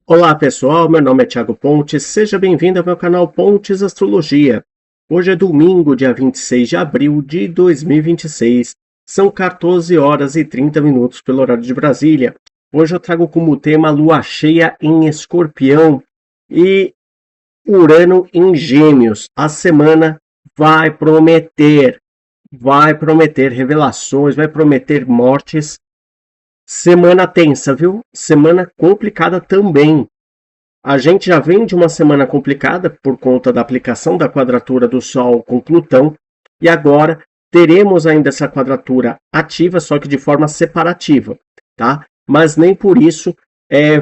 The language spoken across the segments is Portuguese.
Olá pessoal, meu nome é Thiago Pontes, seja bem-vindo ao meu canal Pontes Astrologia. Hoje é domingo, dia 26 de abril de 2026, são 14 horas e 30 minutos pelo horário de Brasília. Hoje eu trago como tema Lua cheia em Escorpião e Urano em Gêmeos. A semana vai prometer revelações, vai prometer mortes. Semana tensa, viu? Semana complicada também. A gente já vem de uma semana complicada por conta da aplicação da quadratura do Sol com Plutão, e agora teremos ainda essa quadratura ativa, só que de forma separativa, tá? Mas nem por isso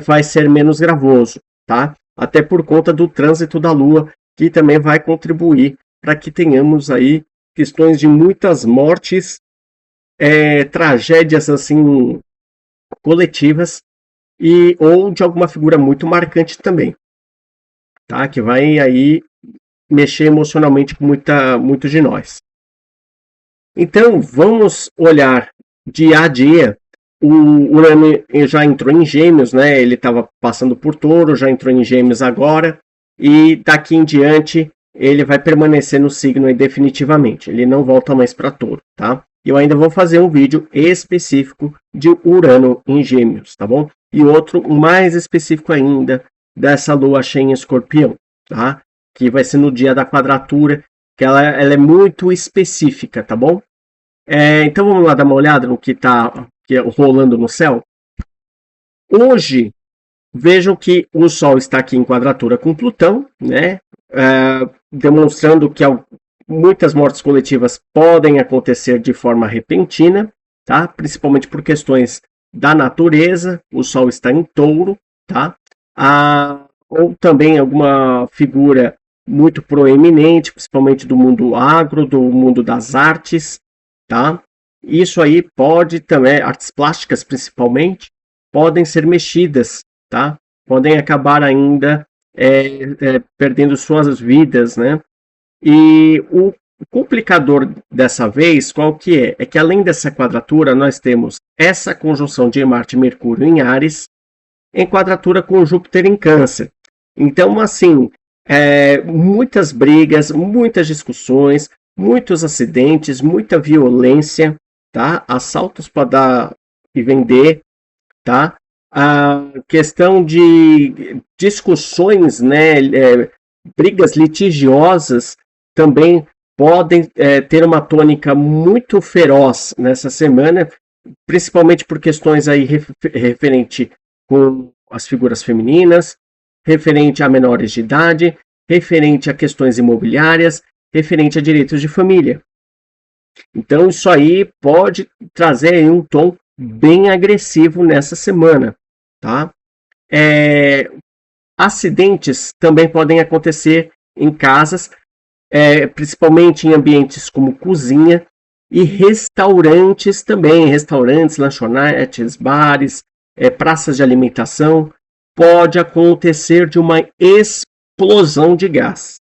vai ser menos gravoso, tá? Até por conta do trânsito da Lua, que também vai contribuir para que tenhamos aí questões de muitas mortes, tragédias assim coletivas ou de alguma figura muito marcante também, tá? Que vai aí mexer emocionalmente com muitos de nós. Então, vamos olhar dia a dia. O Urano já entrou em Gêmeos, né? Ele estava passando por Touro, já entrou em Gêmeos agora, e daqui em diante ele vai permanecer no signo aí definitivamente. Ele não volta mais para Touro, tá? Eu ainda vou fazer um vídeo específico de Urano em Gêmeos, tá bom? E outro mais específico ainda dessa lua cheia em Escorpião, tá? Que vai ser no dia da quadratura, que ela é muito específica, tá bom? Então vamos lá dar uma olhada no que está rolando no céu. Hoje, vejam que o Sol está aqui em quadratura com Plutão, né? Demonstrando que muitas mortes coletivas podem acontecer de forma repentina, tá? Principalmente por questões da natureza. O Sol está em Touro, tá? Ou também alguma figura muito proeminente, principalmente do mundo agro, do mundo das artes, tá? Isso aí pode também, artes plásticas principalmente, podem ser mexidas, tá? Podem acabar ainda perdendo suas vidas, né? E o complicador dessa vez, qual que é? É que além dessa quadratura, nós temos essa conjunção de Marte e Mercúrio em Áries, em quadratura com Júpiter em Câncer. Então, assim, muitas brigas, muitas discussões, muitos acidentes, muita violência, tá? Assaltos para dar e vender, tá? A questão de discussões, né? Brigas litigiosas também podem ter uma tônica muito feroz nessa semana, principalmente por questões aí referente com as figuras femininas, referente a menores de idade, referente a questões imobiliárias, referente a direitos de família. Então isso aí pode trazer um tom bem agressivo nessa semana, tá? Acidentes também podem acontecer em casas, principalmente em ambientes como cozinha e restaurantes também, restaurantes, lanchonetes, bares, praças de alimentação. Pode acontecer de uma explosão de gás.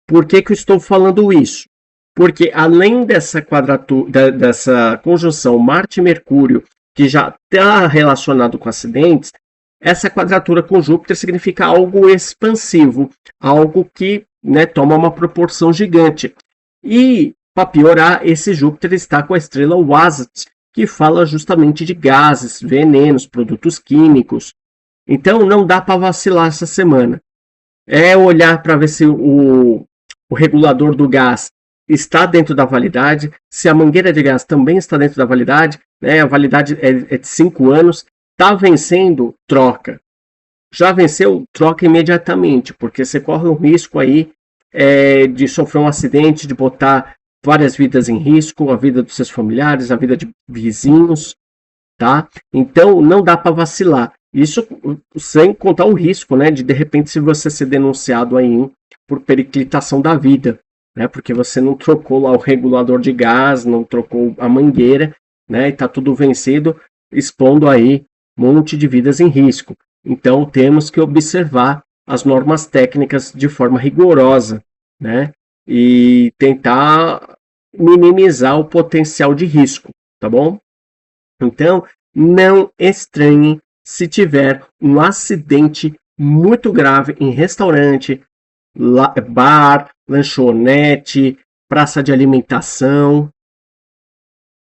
Por que eu estou falando isso? Porque além dessa quadratura, dessa conjunção Marte-Mercúrio, que já está relacionado com acidentes, essa quadratura com Júpiter significa algo expansivo, algo que, né, toma uma proporção gigante. E, para piorar, esse Júpiter está com a estrela Wasat, que fala justamente de gases, venenos, produtos químicos. Então não dá para vacilar essa semana. É olhar para ver se o regulador do gás está dentro da validade, se a mangueira de gás também está dentro da validade, né? A validade é de 5 anos, está vencendo, troca. Já venceu, troca imediatamente, porque você corre o risco aí de sofrer um acidente, de botar várias vidas em risco, a vida dos seus familiares, a vida de vizinhos, tá? Então não dá para vacilar. Isso sem contar o risco, né, de repente se você ser denunciado aí por periclitação da vida, né, porque você não trocou lá o regulador de gás, não trocou a mangueira, né, e tá tudo vencido, expondo aí um monte de vidas em risco. Então temos que observar as normas técnicas de forma rigorosa, né, e tentar minimizar o potencial de risco, tá bom? Então não estranhem se tiver um acidente muito grave em restaurante, bar, lanchonete, praça de alimentação,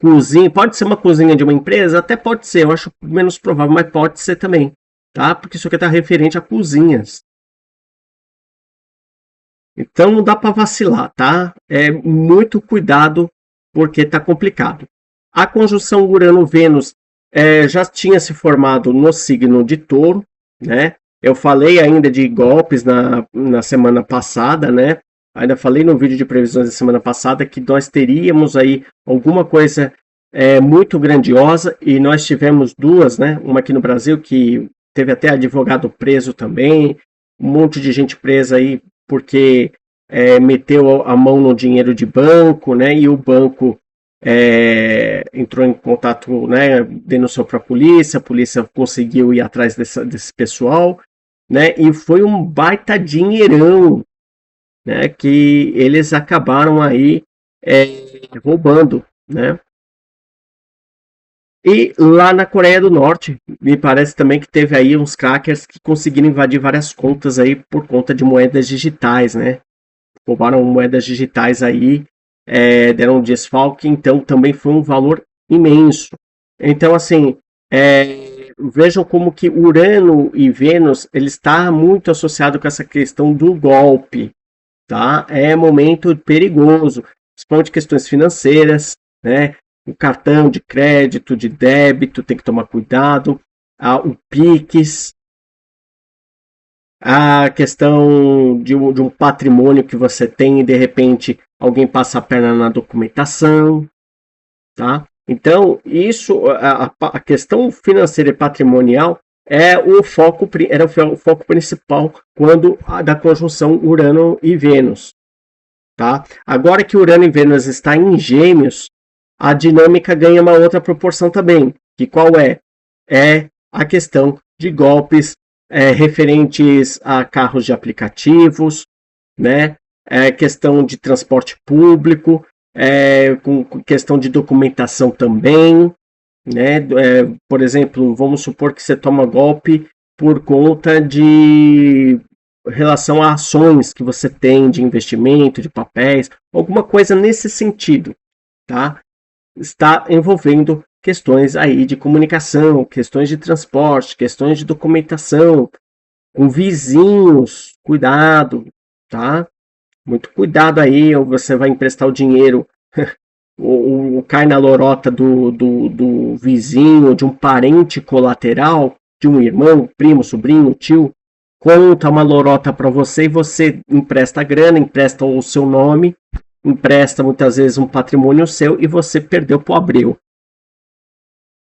cozinha. Pode ser uma cozinha de uma empresa? Até pode ser, eu acho menos provável, mas pode ser também, tá? Porque isso aqui está referente a cozinhas. Então não dá para vacilar, tá? É muito cuidado porque está complicado. A conjunção Urano-Vênus já tinha se formado no signo de Touro, né? Eu falei ainda de golpes na semana passada, né? Ainda falei no vídeo de previsões da semana passada que nós teríamos aí alguma coisa muito grandiosa e nós tivemos duas, né? Uma aqui no Brasil que teve até advogado preso também, um monte de gente presa aí porque meteu a mão no dinheiro de banco, né? E o banco entrou em contato, né? Denunciou para a polícia conseguiu ir atrás desse pessoal, né? E foi um baita dinheirão, né? Que eles acabaram aí roubando, né? E lá na Coreia do Norte, me parece também que teve aí uns crackers que conseguiram invadir várias contas aí por conta de moedas digitais, né? Roubaram moedas digitais aí, deram um desfalque, então também foi um valor imenso. Então, assim, vejam como que Urano e Vênus, ele está muito associado com essa questão do golpe, tá? É momento perigoso, principalmente questões financeiras, né? O cartão de crédito, de débito, tem que tomar cuidado. O Pix, a questão de um patrimônio que você tem e de repente alguém passa a perna na documentação, tá? Então, isso, a questão financeira e patrimonial era o foco principal quando da conjunção Urano e Vênus, tá? Agora que Urano e Vênus está em Gêmeos, a dinâmica ganha uma outra proporção também, que qual é? É a questão de golpes referentes a carros de aplicativos, né? Questão de transporte público, com questão de documentação também, né? Por exemplo, vamos supor que você toma golpe por conta de relação a ações que você tem de investimento, de papéis, alguma coisa nesse sentido, tá? Está envolvendo questões aí de comunicação, questões de transporte, questões de documentação, com vizinhos, cuidado, tá? Muito cuidado aí, ou você vai emprestar o dinheiro, ou cai na lorota do vizinho, de um parente colateral, de um irmão, primo, sobrinho, tio, conta uma lorota para você e você empresta a grana, empresta o seu nome, empresta muitas vezes um patrimônio seu e você perdeu pro abreu.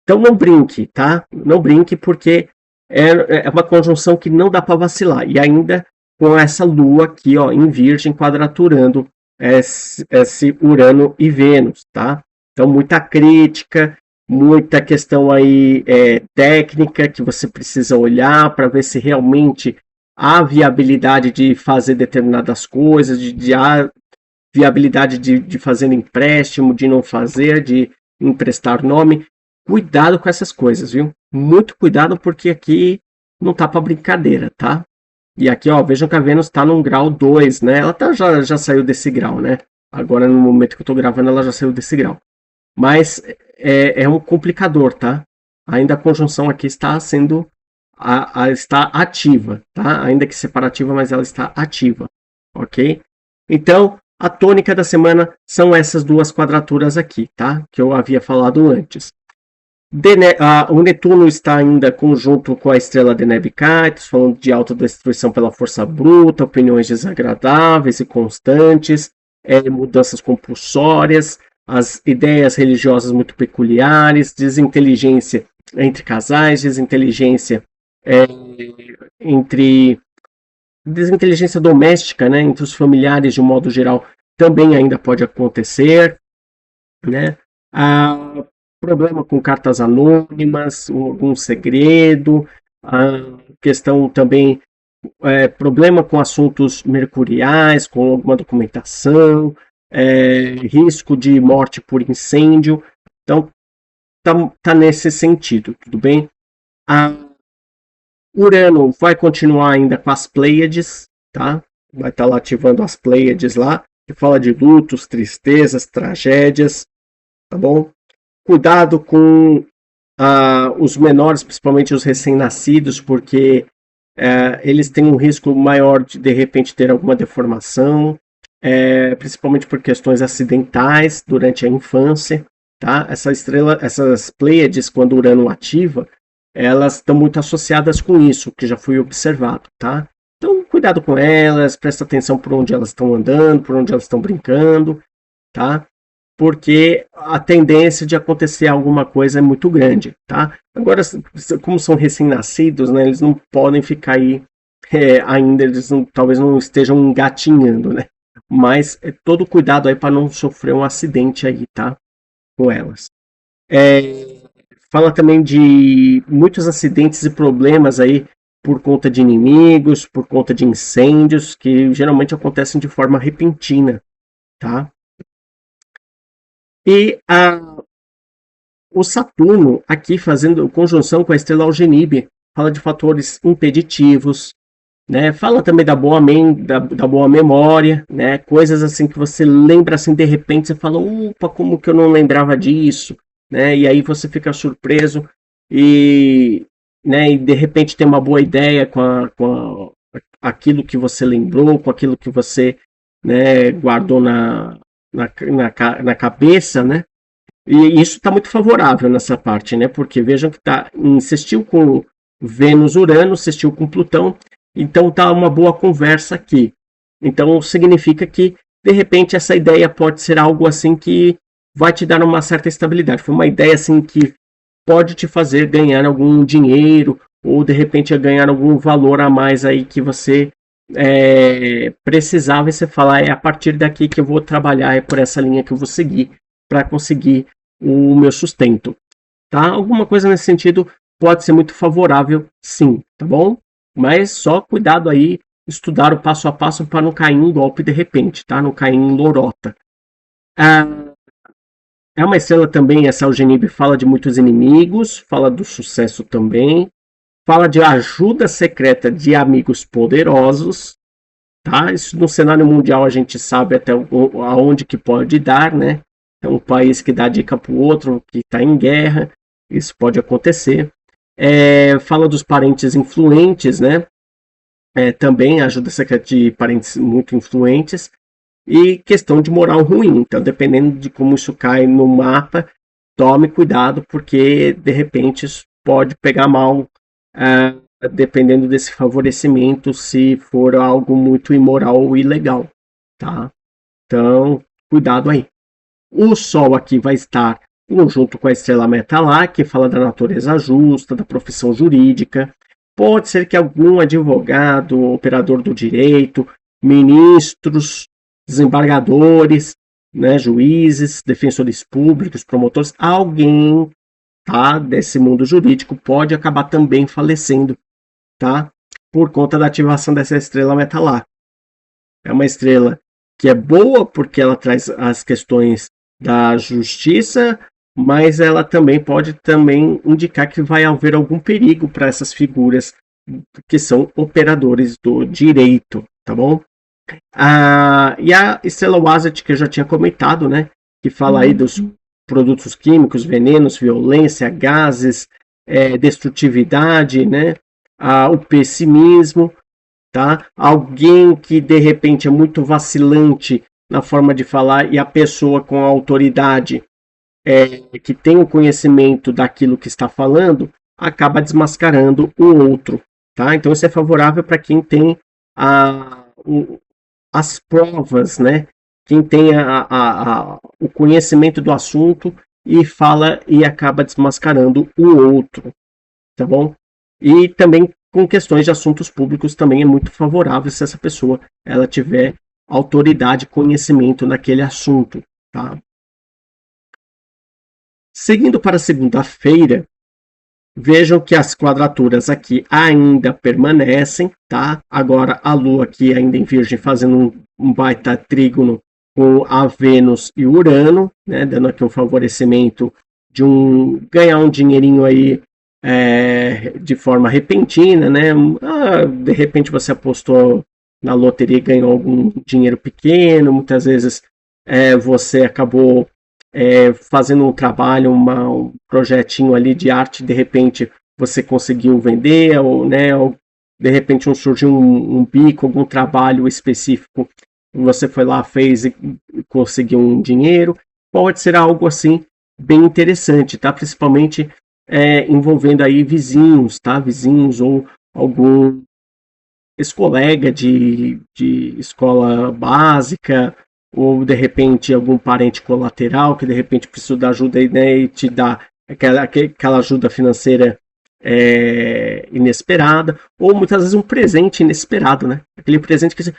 Então não brinque, tá? Não brinque porque é uma conjunção que não dá para vacilar. E ainda com essa lua aqui, ó, em Virgem, quadraturando esse Urano e Vênus, tá? Então muita crítica, muita questão aí técnica que você precisa olhar para ver se realmente há viabilidade de fazer determinadas coisas, de viabilidade de fazer empréstimo, de não fazer, de emprestar nome. Cuidado com essas coisas, viu? Muito cuidado porque aqui não tá para brincadeira, tá? E aqui, ó, vejam que a Vênus está num grau 2, né? Ela já saiu desse grau, né? Agora, no momento que eu tô gravando, ela já saiu desse grau. Mas é um complicador, tá? Ainda a conjunção aqui está sendo está ativa, tá? Ainda que separativa, mas ela está ativa, ok? Então, a tônica da semana são essas duas quadraturas aqui, tá? Que eu havia falado antes. O Netuno está ainda conjunto com a estrela de Nebuchadnezzar, falando de autodestruição pela força bruta, opiniões desagradáveis e constantes, mudanças compulsórias, as ideias religiosas muito peculiares, desinteligência entre casais, desinteligência entre desinteligência doméstica, né, entre os familiares de um modo geral, também ainda pode acontecer, né? Problema com cartas anônimas, algum segredo, a questão também, problema com assuntos mercuriais, com alguma documentação, risco de morte por incêndio. Então, tá nesse sentido, tudo bem? Urano vai continuar ainda com as Pleiades, tá? Vai estar lá ativando as Pleiades lá, que fala de lutos, tristezas, tragédias, tá bom? Cuidado com os menores, principalmente os recém-nascidos, porque eles têm um risco maior de repente ter alguma deformação, principalmente por questões acidentais durante a infância, tá? Essas Pleiades, quando Urano ativa, elas estão muito associadas com isso, que já foi observado, tá? Então, cuidado com elas, presta atenção por onde elas estão andando, por onde elas estão brincando, tá? Porque a tendência de acontecer alguma coisa é muito grande, tá? Agora, como são recém-nascidos, né, eles não podem ficar aí ainda, eles talvez não estejam engatinhando, né? Mas todo cuidado aí para não sofrer um acidente aí, tá? Com elas. Fala também de muitos acidentes e problemas aí por conta de inimigos, por conta de incêndios, que geralmente acontecem de forma repentina, tá? E o Saturno, aqui fazendo conjunção com a estrela Algenibe, fala de fatores impeditivos, né? Fala também da boa memória, né? Coisas assim que você lembra assim de repente, você fala, opa, como que eu não lembrava disso, né? E aí você fica surpreso e, né? E de repente tem uma boa ideia com aquilo que você lembrou, com aquilo que você, né, guardou na cabeça, né? E isso está muito favorável nessa parte, né? Porque vejam que insistiu com Vênus, Urano, insistiu com Plutão, então tá uma boa conversa aqui. Então significa que de repente essa ideia pode ser algo assim que vai te dar uma certa estabilidade. Foi uma ideia assim que pode te fazer ganhar algum dinheiro ou de repente ganhar algum valor a mais aí que você precisava e você falar, é a partir daqui que eu vou trabalhar, é por essa linha que eu vou seguir para conseguir o meu sustento, tá? Alguma coisa nesse sentido pode ser muito favorável, sim, tá bom? Mas só cuidado aí, estudar o passo a passo para não cair em golpe de repente, tá? Não cair em lorota. É uma estrela também, essa Algenibe fala de muitos inimigos, fala do sucesso também, fala de ajuda secreta de amigos poderosos, tá? Isso no cenário mundial a gente sabe até aonde que pode dar, né? É um país que dá dica para o outro, que está em guerra, isso pode acontecer. Fala dos parentes influentes, né? Também ajuda secreta de parentes muito influentes. E questão de moral ruim. Então, dependendo de como isso cai no mapa, tome cuidado, porque de repente isso pode pegar mal, dependendo desse favorecimento, se for algo muito imoral ou ilegal, tá? Então, cuidado aí. O Sol aqui vai estar junto com a estrela Metalar, que fala da natureza justa, da profissão jurídica. Pode ser que algum advogado, operador do direito, ministros, desembargadores, né, juízes, defensores públicos, promotores, alguém, tá, desse mundo jurídico pode acabar também falecendo, tá, por conta da ativação dessa estrela Metalar. É uma estrela que é boa porque ela traz as questões da justiça, mas ela também pode também indicar que vai haver algum perigo para essas figuras que são operadores do direito, tá bom? E a estrela Wazet, que eu já tinha comentado, né? Que fala aí dos produtos químicos, venenos, violência, gases, destrutividade, né? O pessimismo, tá? Alguém que de repente é muito vacilante na forma de falar e a pessoa com a autoridade que tem o conhecimento daquilo que está falando acaba desmascarando o outro, tá? Então isso é favorável para quem tem as provas, né? Quem tem o conhecimento do assunto e fala e acaba desmascarando o outro, tá bom? E também com questões de assuntos públicos também é muito favorável se essa pessoa ela tiver autoridade, conhecimento naquele assunto, tá? Seguindo para segunda-feira, vejam que as quadraturas aqui ainda permanecem, tá? Agora a Lua aqui ainda em Virgem fazendo um baita trígono com a Vênus e Urano, né? Dando aqui um favorecimento de ganhar um dinheirinho aí de forma repentina, né? De repente você apostou na loteria e ganhou algum dinheiro pequeno, muitas vezes você acabou fazendo um trabalho, um projetinho ali de arte, de repente você conseguiu vender, ou, né, ou de repente surgiu um bico, algum trabalho específico, você foi lá, fez e conseguiu um dinheiro. Pode ser algo assim bem interessante, tá? Principalmente envolvendo aí vizinhos, tá? Vizinhos ou algum ex-colega de escola básica, ou de repente algum parente colateral que de repente precisa da ajuda, né, e te dá aquela ajuda financeira inesperada, ou muitas vezes um presente inesperado, né? Aquele presente que você,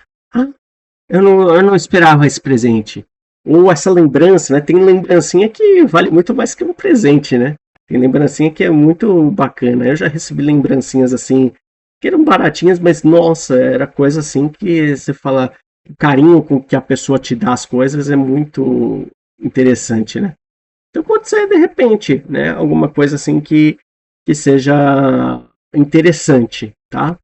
eu não esperava esse presente. Ou essa lembrança, né? Tem lembrancinha que vale muito mais que um presente, né? Tem lembrancinha que é muito bacana. Eu já recebi lembrancinhas assim, que eram baratinhas, mas nossa, era coisa assim que você fala, o carinho com que a pessoa te dá as coisas é muito interessante, né? Então pode ser de repente, né? Alguma coisa assim que seja interessante, tá?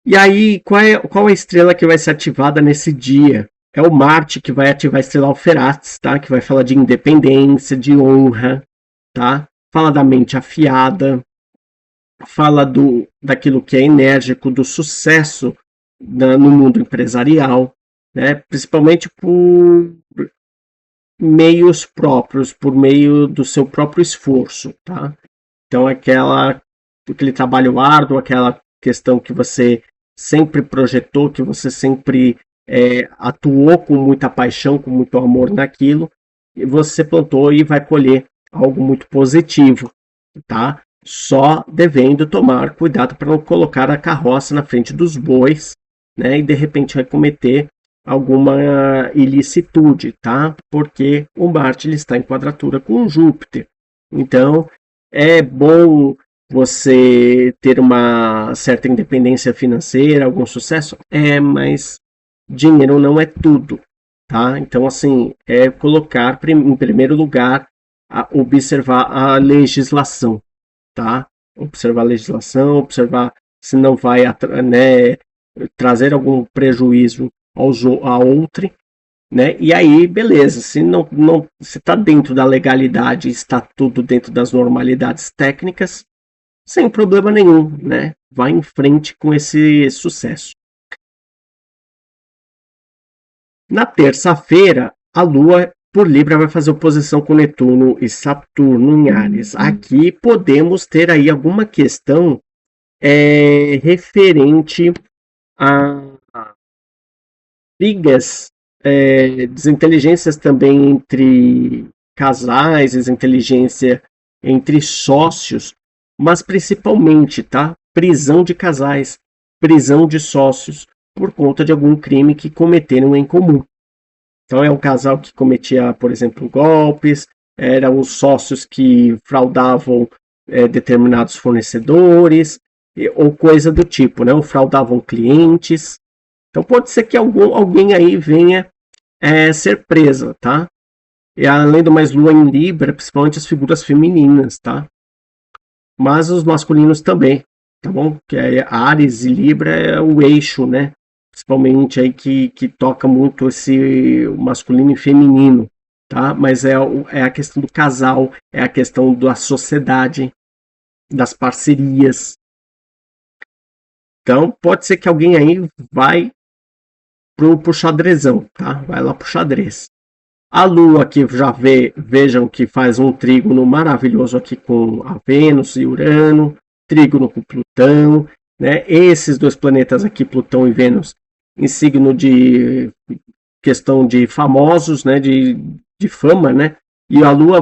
E aí, qual é a estrela que vai ser ativada nesse dia? É o Marte que vai ativar a estrela Alferates, tá? Que vai falar de independência, de honra, tá? Fala da mente afiada, fala daquilo que é enérgico, do sucesso no mundo empresarial, né? Principalmente por meios próprios, por meio do seu próprio esforço, tá? Então, aquele trabalho árduo, aquela questão que você sempre projetou, que você sempre atuou com muita paixão, com muito amor naquilo, e você plantou e vai colher algo muito positivo, tá? Só devendo tomar cuidado para não colocar a carroça na frente dos bois, né? E de repente vai cometer alguma ilicitude, tá? Porque o Marte ele está em quadratura com Júpiter. Então, é bom você ter uma certa independência financeira, algum sucesso? Mas dinheiro não é tudo, tá? Então, assim, é colocar em primeiro lugar, observar a legislação, tá? Observar a legislação, observar se não vai, né, trazer algum prejuízo a outro, né? E aí, beleza, se não se está dentro da legalidade, está tudo dentro das normalidades técnicas, sem problema nenhum, né? Vai em frente com esse sucesso. Na terça-feira, a Lua por Libra vai fazer oposição com Netuno e Saturno em Áries. Aqui podemos ter aí alguma questão referente a brigas, desinteligências também entre casais, desinteligência entre sócios, mas principalmente, tá? Prisão de casais, prisão de sócios por conta de algum crime que cometeram em comum. Então é um casal que cometia, por exemplo, golpes, eram os sócios que fraudavam determinados fornecedores, ou coisa do tipo, né? Ou fraudavam clientes. Então pode ser que alguém aí venha ser presa, tá? E além do mais, Lua em Libra, principalmente as figuras femininas, tá? Mas os masculinos também, tá bom? Que Áries e Libra é o eixo, né? Principalmente aí que toca muito esse masculino e feminino, tá? Mas é a questão do casal, é a questão da sociedade, das parcerias. Então pode ser que alguém aí vai pro xadrezão, tá? Vai lá pro xadrez. A Lua aqui vejam que faz um trígono maravilhoso aqui com a Vênus e Urano, trígono com Plutão, né? Esses dois planetas aqui, Plutão e Vênus, em signo de questão de famosos, né? De fama, né? E a Lua,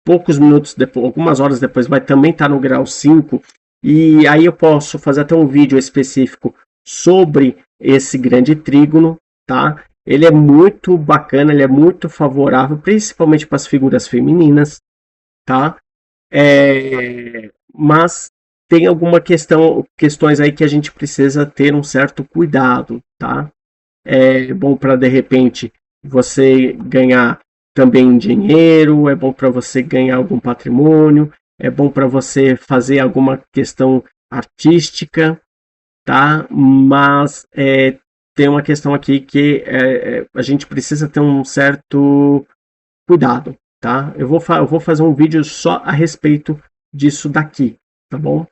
poucos minutos depois, algumas horas depois, vai também estar no grau 5, e aí eu posso fazer até um vídeo específico sobre esse grande trígono, tá? Ele é muito bacana, ele é muito favorável, principalmente para as figuras femininas, tá? Mas tem questões aí que a gente precisa ter um certo cuidado, tá? É bom para de repente você ganhar também dinheiro, é bom para você ganhar algum patrimônio, é bom para você fazer alguma questão artística, tá? Mas tem uma questão aqui que a gente precisa ter um certo cuidado, tá? Eu vou fazer um vídeo só a respeito disso daqui, tá bom?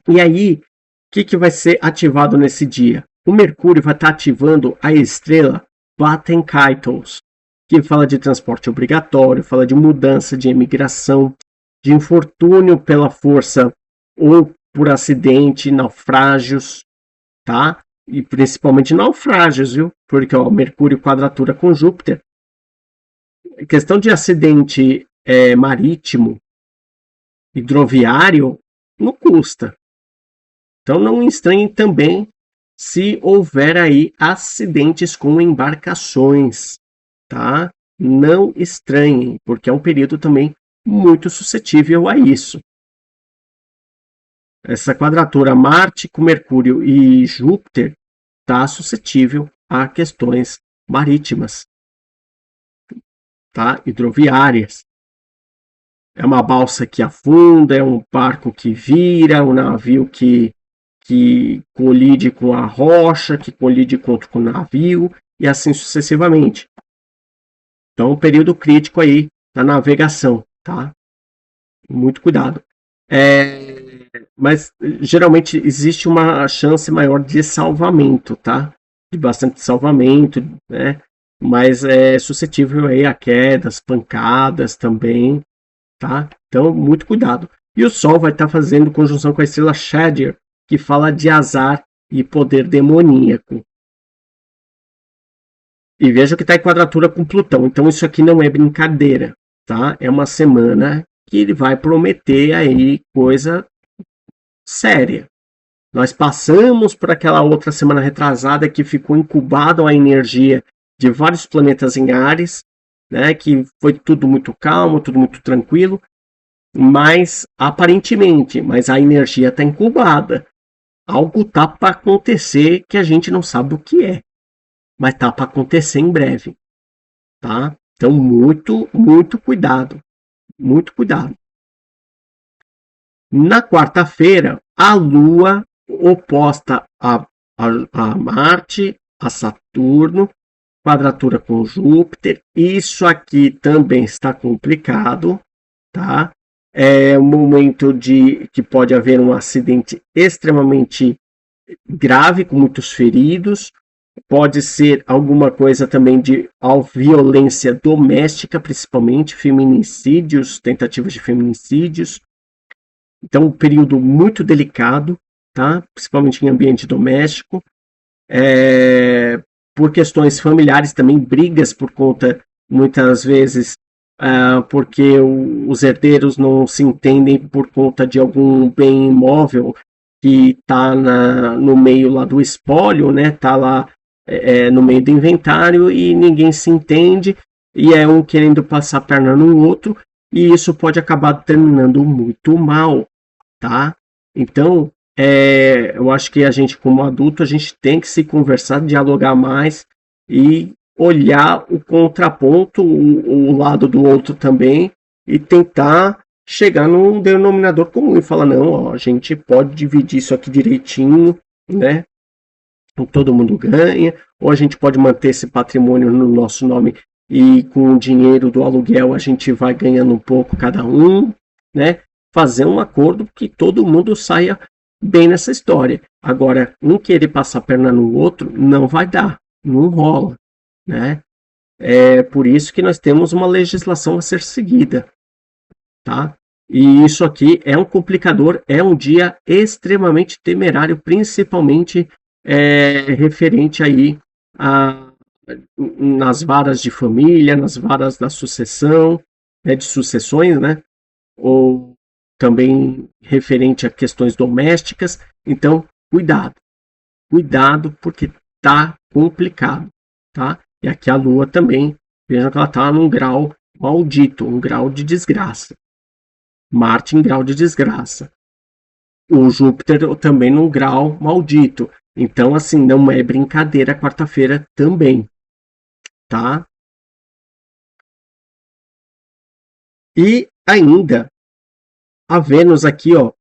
E aí, o que vai ser ativado nesse dia? O Mercúrio vai estar ativando a estrela Baten Kaitos, que fala de transporte obrigatório, fala de mudança, de emigração, de infortúnio pela força ou por acidente, naufrágios, tá? E principalmente naufrágios, viu? Porque ó, Mercúrio quadratura com Júpiter. Questão de acidente marítimo, hidroviário, não custa. Então não estranhem também se houver aí acidentes com embarcações, tá? Não estranhem, porque é um período também muito suscetível a isso. Essa quadratura Marte com Mercúrio e Júpiter está suscetível a questões marítimas, tá? Hidroviárias. É uma balsa que afunda, é um barco que vira, um navio que colide com a rocha, que colide contra o navio, e assim sucessivamente. Então, um período crítico aí da navegação, tá? Muito cuidado. Mas geralmente existe uma chance maior de salvamento, tá? De bastante salvamento, né? Mas é suscetível aí a quedas, pancadas também, tá? Então, muito cuidado. E o Sol vai estar fazendo conjunção com a estrela Shadir, que fala de azar e poder demoníaco. E veja que está em quadratura com Plutão. Então, isso aqui não é brincadeira, tá? É uma semana que ele vai prometer aí coisa séria. Nós passamos por aquela outra semana retrasada que ficou incubada a energia de vários planetas em Áries, né? Que foi tudo muito calmo, tudo muito tranquilo, mas aparentemente, mas a energia está incubada. Algo está para acontecer que a gente não sabe o que é, mas está para acontecer em breve, tá? Então muito cuidado, muito cuidado. Na quarta-feira, a Lua oposta a Marte, a Saturno, quadratura com Júpiter. Isso aqui também está complicado, tá? É um momento de que pode haver um acidente extremamente grave, com muitos feridos. Pode ser alguma coisa também de violência doméstica, principalmente feminicídios, tentativas de feminicídios. Então, um período muito delicado, tá? Principalmente em ambiente doméstico. Por questões familiares também, brigas por conta, muitas vezes, porque os herdeiros não se entendem por conta de algum bem imóvel que está no meio lá do espólio, né? Está lá no meio do inventário e ninguém se entende e é um querendo passar a perna no outro e isso pode acabar terminando muito mal, tá? Então, eu acho que a gente, como adulto, a gente tem que se conversar, dialogar mais e olhar o contraponto, o lado do outro também e tentar chegar num denominador comum e falar, não, ó, a gente pode dividir isso aqui direitinho, né? Todo mundo ganha, ou a gente pode manter esse patrimônio no nosso nome e com o dinheiro do aluguel a gente vai ganhando um pouco cada um, né? Fazer um acordo que todo mundo saia bem nessa história. Agora, um querer passar a perna no outro não vai dar, não rola, né? É por isso que nós temos uma legislação a ser seguida, tá? E isso aqui é um complicador, é um dia extremamente temerário, principalmente referente aí nas varas de família, nas varas da sucessão, de sucessões, né? Ou também referente a questões domésticas. Então, cuidado, porque tá complicado, tá? E aqui a Lua também, vejam que ela tá num grau maldito, um grau de desgraça. Marte em grau de desgraça. O Júpiter também num grau maldito. Então, assim, não é brincadeira quarta-feira também, tá? E ainda a Vênus aqui, ó,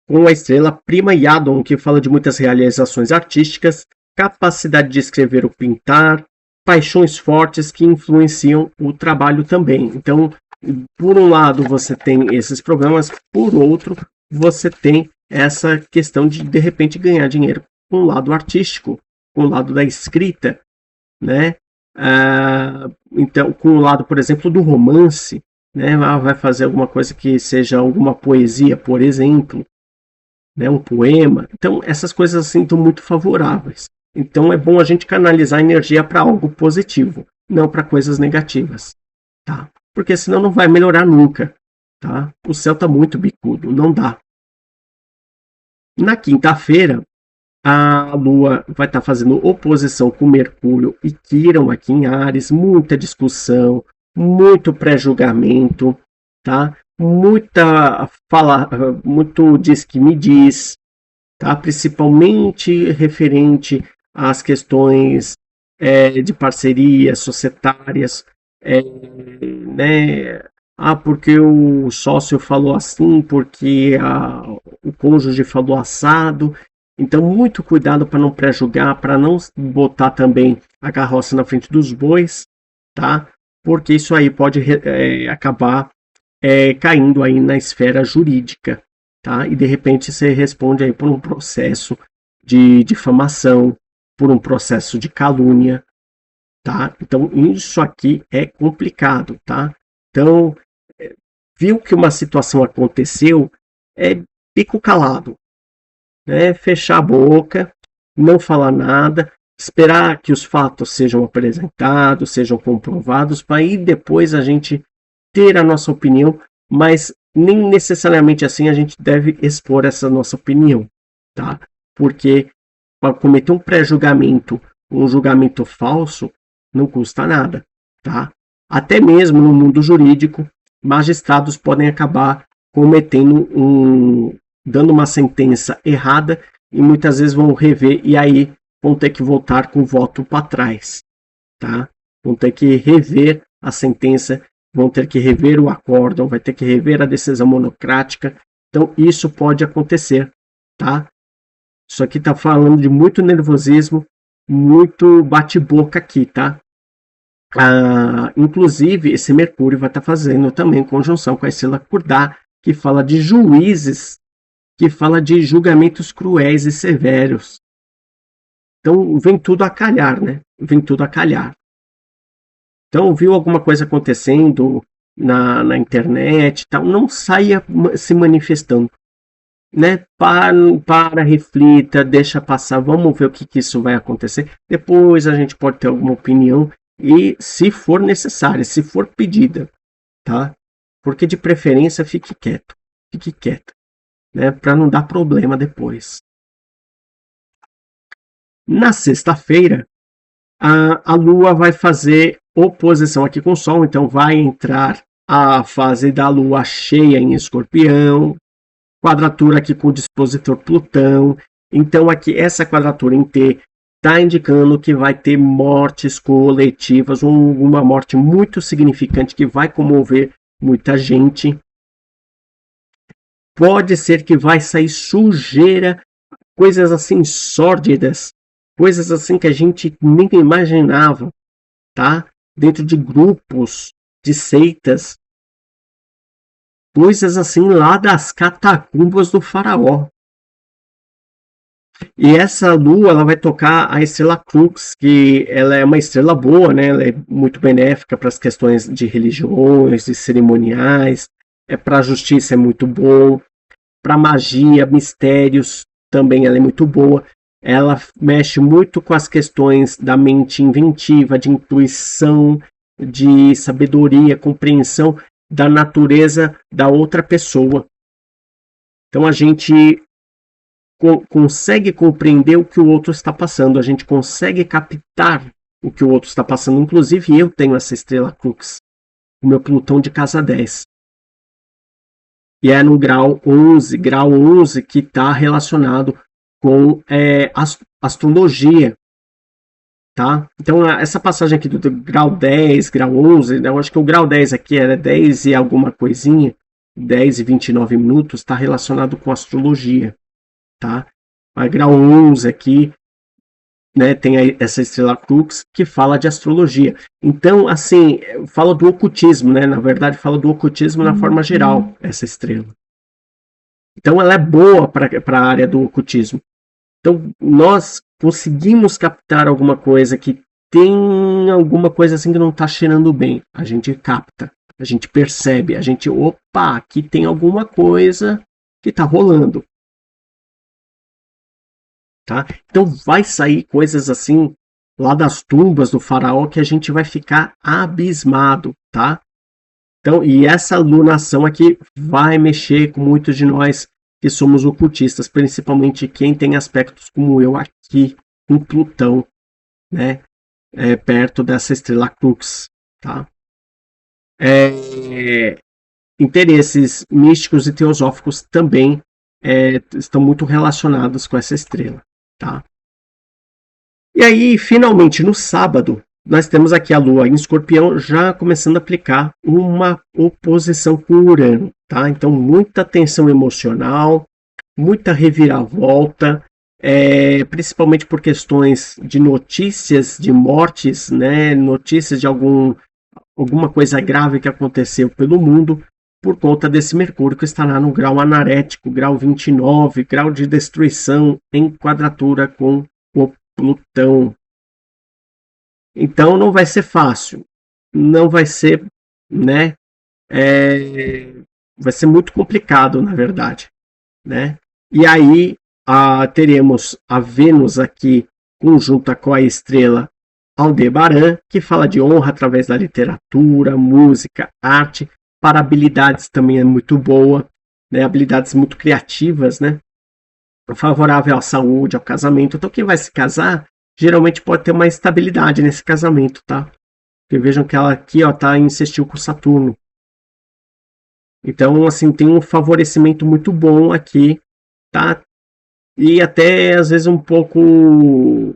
com a estrela Prima Iadon, que fala de muitas realizações artísticas, capacidade de escrever ou pintar, paixões fortes que influenciam o trabalho também. Então, por um lado, você tem esses problemas, por outro, você tem essa questão de repente, ganhar dinheiro com o lado artístico, com o lado da escrita, né? Então, com o lado, por exemplo, do romance, né? Vai fazer alguma coisa que seja alguma poesia, por exemplo, né? Um poema. Então, essas coisas assim estão muito favoráveis. Então, é bom a gente canalizar a energia para algo positivo, não para coisas negativas, tá? Porque senão não vai melhorar nunca, tá? O céu está muito bicudo, não dá. Na quinta-feira, a Lua vai estar fazendo oposição com Mercúrio e Quirón aqui em Áries, muita discussão, muito pré-julgamento, tá? Muita fala, muito diz que me diz, tá? Principalmente referente às questões de parcerias societárias, né? Porque o sócio falou assim, porque o cônjuge falou assado. Então, muito cuidado para não pré-julgar, para não botar também a carroça na frente dos bois, tá? Porque isso aí pode acabar caindo aí na esfera jurídica, tá? E de repente você responde aí por um processo de difamação, por um processo de calúnia, tá? Então, isso aqui é complicado, tá? Então, viu que uma situação aconteceu, fica calado, né? Fechar a boca, não falar nada, esperar que os fatos sejam apresentados, sejam comprovados, para aí depois a gente ter a nossa opinião, mas nem necessariamente assim a gente deve expor essa nossa opinião, tá? Porque para cometer um pré-julgamento, um julgamento falso, não custa nada, tá? Até mesmo no mundo jurídico, magistrados podem acabar dando uma sentença errada e muitas vezes vão rever e aí vão ter que voltar com o voto para trás, tá? Vão ter que rever a sentença, vão ter que rever o acórdão, vai ter que rever a decisão monocrática. Então isso pode acontecer, tá? Isso aqui tá falando de muito nervosismo, muito bate-boca aqui, tá? Inclusive, esse Mercúrio vai estar fazendo também conjunção com a estrela Curdá, que fala de juízes, que fala de julgamentos cruéis e severos. Então, vem tudo a calhar, né? Vem tudo a calhar. Então, viu alguma coisa acontecendo na internet, tal, não saia se manifestando, né? Para, reflita, deixa passar, vamos ver o que isso vai acontecer. Depois a gente pode ter alguma opinião e, se for necessária, se for pedida, tá? Porque de preferência fique quieto, né? Para não dar problema depois. Na sexta-feira, a Lua vai fazer oposição aqui com o Sol, então vai entrar a fase da Lua cheia em Escorpião, quadratura aqui com o dispositor Plutão. Então aqui essa quadratura em T está indicando que vai ter mortes coletivas, uma morte muito significante que vai comover muita gente. Pode ser que vai sair sujeira, coisas assim sórdidas, coisas assim que a gente nem imaginava, tá? Dentro de grupos, de seitas, coisas assim lá das catacumbas do faraó. E essa lua, ela vai tocar a estrela Crux, que ela é uma estrela boa, né? Ela é muito benéfica para as questões de religiões, de cerimoniais, para a justiça é muito bom, para magia, mistérios também ela é muito boa. Ela mexe muito com as questões da mente inventiva, de intuição, de sabedoria, compreensão da natureza da outra pessoa. Então a gente consegue compreender o que o outro está passando, a gente consegue captar o que o outro está passando. Inclusive eu tenho essa estrela Crux, o meu Plutão de casa 10. E é no grau 11 que está relacionado com astrologia, tá? Então essa passagem aqui do grau 10, grau 11, eu acho que o grau 10 aqui era 10 e alguma coisinha, 10 e 29 minutos está relacionado com astrologia, tá? A grau 11 aqui, né, tem essa estrela Crux que fala de astrologia. Então, assim, fala do ocultismo, né? Na verdade, fala do ocultismo na forma geral, essa estrela. Então, ela é boa para a área do ocultismo. Então, nós conseguimos captar alguma coisa que tem alguma coisa assim que não está cheirando bem. A gente capta, a gente percebe, a gente, opa, aqui tem alguma coisa que está rolando. Tá? Então vai sair coisas assim lá das tumbas do faraó que a gente vai ficar abismado, tá? Então, e essa lunação aqui vai mexer com muitos de nós que somos ocultistas, principalmente quem tem aspectos como eu aqui com Plutão, né? Perto dessa estrela Crux, tá? Interesses místicos e teosóficos também estão muito relacionados com essa estrela, tá? E aí, finalmente, no sábado, nós temos aqui a Lua em Escorpião já começando a aplicar uma oposição com Urano, tá? Então, muita tensão emocional, muita reviravolta, principalmente por questões de notícias de mortes, né? Notícias de alguma coisa grave que aconteceu pelo mundo por conta desse Mercúrio que estará no grau anarético, grau 29, grau de destruição em quadratura com o Plutão. Então não vai ser fácil, não vai ser, né? Vai ser muito complicado, na verdade, né? E aí teremos a Vênus aqui conjunta com a estrela Aldebaran, que fala de honra através da literatura, música, arte, para habilidades também é muito boa, né? Habilidades muito criativas, né? Favorável à saúde, ao casamento. Então quem vai se casar geralmente pode ter uma estabilidade nesse casamento, tá? Porque vejam que ela aqui, ó, tá em sextil com Saturno. Então, assim, tem um favorecimento muito bom aqui, tá? E até, às vezes, um pouco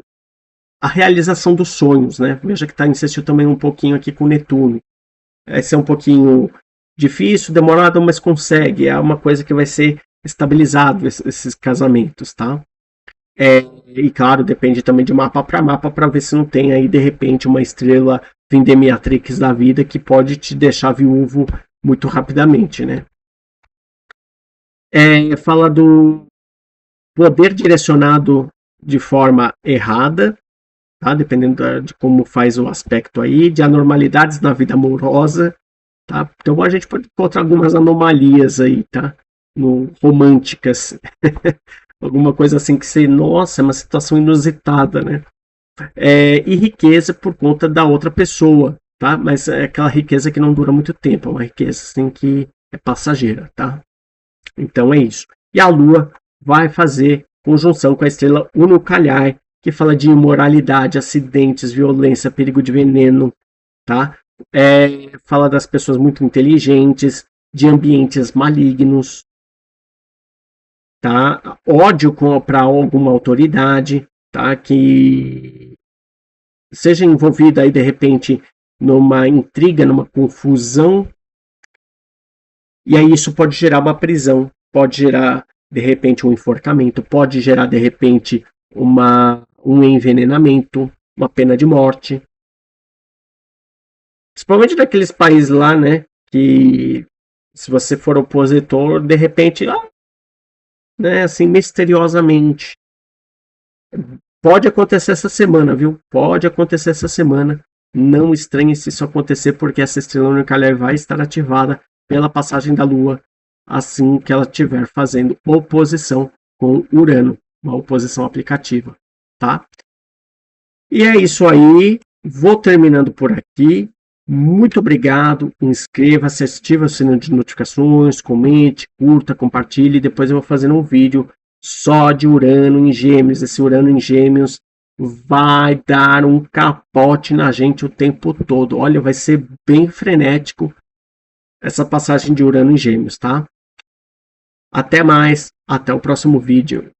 a realização dos sonhos, né? Veja que tá em sextil também um pouquinho aqui com Netuno. Esse é um pouquinho difícil, demorado, mas consegue. É uma coisa que vai ser estabilizado, esses casamentos, tá? E claro, depende também de mapa para ver se não tem aí de repente uma estrela Vindemiatrix da vida que pode te deixar viúvo muito rapidamente, né? Fala do poder direcionado de forma errada, tá? Dependendo de como faz o aspecto aí, de anormalidades na vida amorosa, tá? Então a gente pode encontrar algumas anomalias aí, tá? Românticas. Alguma coisa assim que você, nossa, é uma situação inusitada, né? E riqueza por conta da outra pessoa, tá? Mas é aquela riqueza que não dura muito tempo, é uma riqueza assim que é passageira, tá? Então é isso. E a Lua vai fazer conjunção com a estrela Urukalhai, que fala de imoralidade, acidentes, violência, perigo de veneno, tá? Fala das pessoas muito inteligentes, de ambientes malignos, tá? Ódio para alguma autoridade, tá? Que seja envolvida aí de repente numa intriga, numa confusão, e aí isso pode gerar uma prisão, pode gerar de repente um enforcamento, pode gerar de repente um envenenamento, uma pena de morte. Principalmente naqueles países lá, né, que se você for opositor, de repente, né, assim, misteriosamente. Pode acontecer essa semana, viu? Pode acontecer essa semana. Não estranhe se isso acontecer, porque essa estrela Urukalhai vai estar ativada pela passagem da Lua assim que ela estiver fazendo oposição com Urano, uma oposição aplicativa, tá? E é isso aí. Vou terminando por aqui. Muito obrigado. Inscreva-se, ative o sino de notificações, comente, curta, compartilhe. Depois eu vou fazer um vídeo só de Urano em Gêmeos. Esse Urano em Gêmeos vai dar um capote na gente o tempo todo. Olha, vai ser bem frenético essa passagem de Urano em Gêmeos, tá? Até mais, até o próximo vídeo.